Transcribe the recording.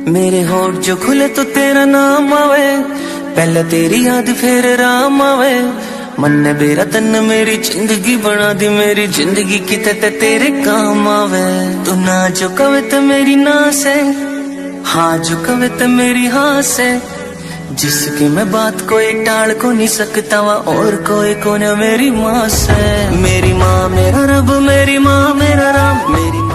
मेरे होठ जो खुले तो तेरा नाम आवे, पहले तेरी याद फिर राम आवे। मन ने बेरा तन मेरी जिंदगी बना दी, मेरी जिंदगी किते ते तेरे काम आवे। तू ना जो कवे तो मेरी ना से, हाँ जो कवे तो मेरी हाँ से। जिसकी मैं बात कोई टाल को नहीं सकता वा, और कोई को न मेरी माँ से। मेरी माँ मेरा रब, मेरी माँ मेरा राम, मेरी